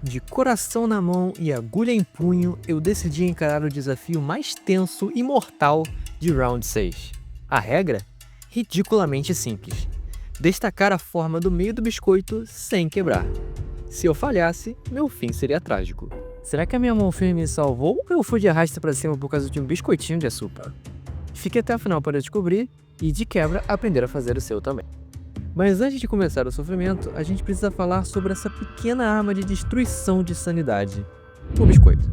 De coração na mão e agulha em punho, eu decidi encarar o desafio mais tenso e mortal de Round 6. A regra? Ridiculamente simples. Destacar a forma do meio do biscoito sem quebrar. Se eu falhasse, meu fim seria trágico. Será que a minha mão firme me salvou ou eu fui de arrasta pra cima por causa de um biscoitinho de açúcar? Fique até o final para descobrir e, de quebra, aprender a fazer o seu também. Mas antes de começar o sofrimento, a gente precisa falar sobre essa pequena arma de destruição de sanidade: o biscoito.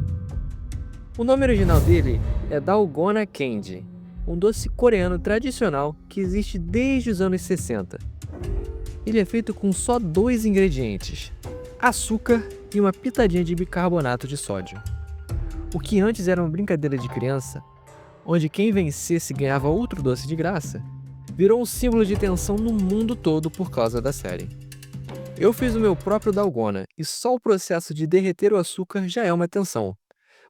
O nome original dele é Dalgona Candy, um doce coreano tradicional que existe desde os anos 60. Ele é feito com só 2 ingredientes: açúcar e uma pitadinha de bicarbonato de sódio. O que antes era uma brincadeira de criança, onde quem vencesse ganhava outro doce de graça, virou um símbolo de tensão no mundo todo por causa da série. Eu fiz o meu próprio Dalgona e só o processo de derreter o açúcar já é uma tensão.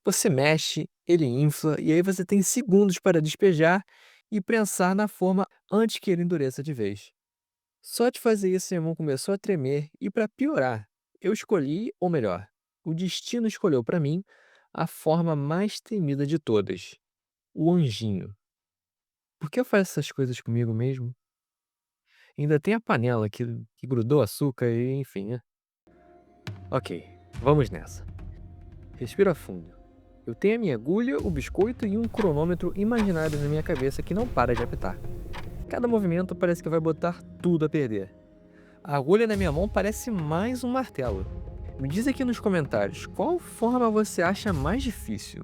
Você mexe, ele infla e aí você tem segundos para despejar e prensar na forma antes que ele endureça de vez. Só de fazer isso, minha mão começou a tremer e, para piorar, eu escolhi, ou melhor, o destino escolheu para mim a forma mais temida de todas: o anjinho. Por que eu faço essas coisas comigo mesmo? Ainda tem a panela que grudou açúcar e enfim, né? Ok, vamos nessa. Respira fundo. Eu tenho a minha agulha, o biscoito e um cronômetro imaginário na minha cabeça que não para de apitar. Cada movimento parece que vai botar tudo a perder. A agulha na minha mão parece mais um martelo. Me diz aqui nos comentários qual forma você acha mais difícil: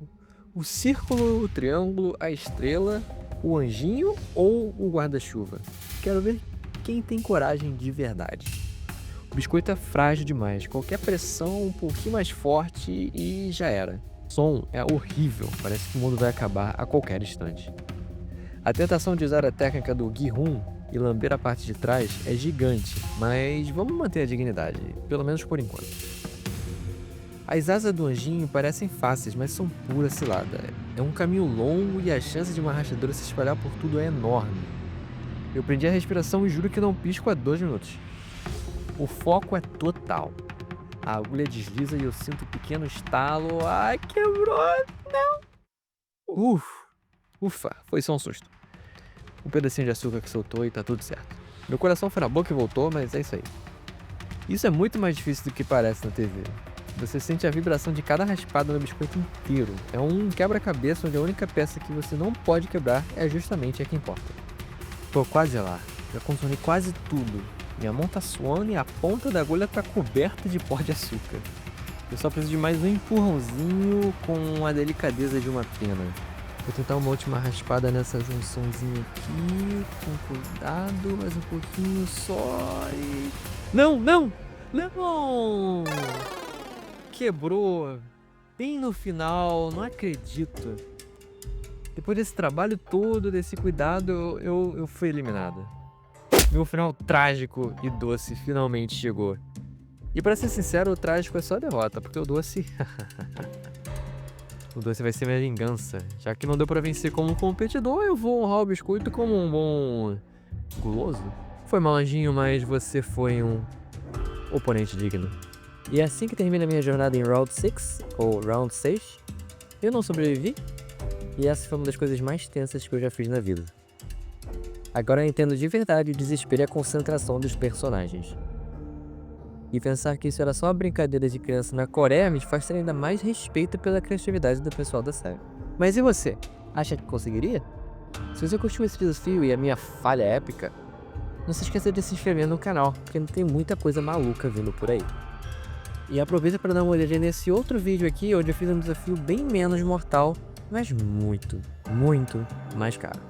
o círculo, o triângulo, a estrela, o anjinho ou o guarda-chuva? Quero ver quem tem coragem de verdade. O biscoito é frágil demais, qualquer pressão um pouquinho mais forte e já era. O som é horrível, parece que o mundo vai acabar a qualquer instante. A tentação de usar a técnica do Gi-Hun e lamber a parte de trás é gigante, mas vamos manter a dignidade, pelo menos por enquanto. As asas do anjinho parecem fáceis, mas são pura cilada. É um caminho longo e a chance de uma rachadura se espalhar por tudo é enorme. Eu prendi a respiração e juro que não pisco há 2 minutos. O foco é total. A agulha desliza e eu sinto um pequeno estalo. Ai, quebrou! Uf, ufa, foi só um susto. Um pedacinho de açúcar que soltou e tá tudo certo. Meu coração foi na boca e voltou, mas é isso aí. Isso é muito mais difícil do que parece na TV. Você sente a vibração de cada raspada no biscoito inteiro. É um quebra-cabeça onde a única peça que você não pode quebrar é justamente a que importa. Tô quase lá. Já consumi quase tudo. Minha mão tá suando e a ponta da agulha tá coberta de pó de açúcar. Eu só preciso de mais um empurrãozinho com a delicadeza de uma pena. Vou tentar uma última raspada nessa junçãozinha aqui, com cuidado, mais um pouquinho só e... Não, não! Não! Quebrou! Bem no final, não acredito. Depois desse trabalho todo, desse cuidado, eu fui eliminada. Meu final trágico e doce finalmente chegou. E pra ser sincero, o trágico é só a derrota, porque o doce... O doce vai ser minha vingança. Já que não deu pra vencer como um competidor, eu vou honrar o biscoito como um bom guloso. Foi mal, anjinho, mas você foi um oponente digno. E é assim que termina a minha jornada em Round 6, ou Round 6. Eu não sobrevivi, e essa foi uma das coisas mais tensas que eu já fiz na vida. Agora eu entendo de verdade o desespero e a concentração dos personagens. E pensar que isso era só uma brincadeira de criança na Coreia me faz ter ainda mais respeito pela criatividade do pessoal da série. Mas e você? Acha que conseguiria? Se você curtiu esse desafio e a minha falha épica, não se esqueça de se inscrever no canal, porque tem muita coisa maluca vindo por aí. E aproveita para dar uma olhadinha nesse outro vídeo aqui, onde eu fiz um desafio bem menos mortal, mas muito, muito mais caro.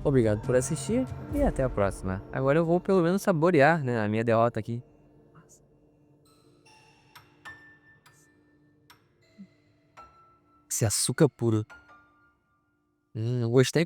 Obrigado por assistir e até a próxima. Agora eu vou pelo menos saborear, né, a minha derrota aqui. Esse açúcar puro. Gostei.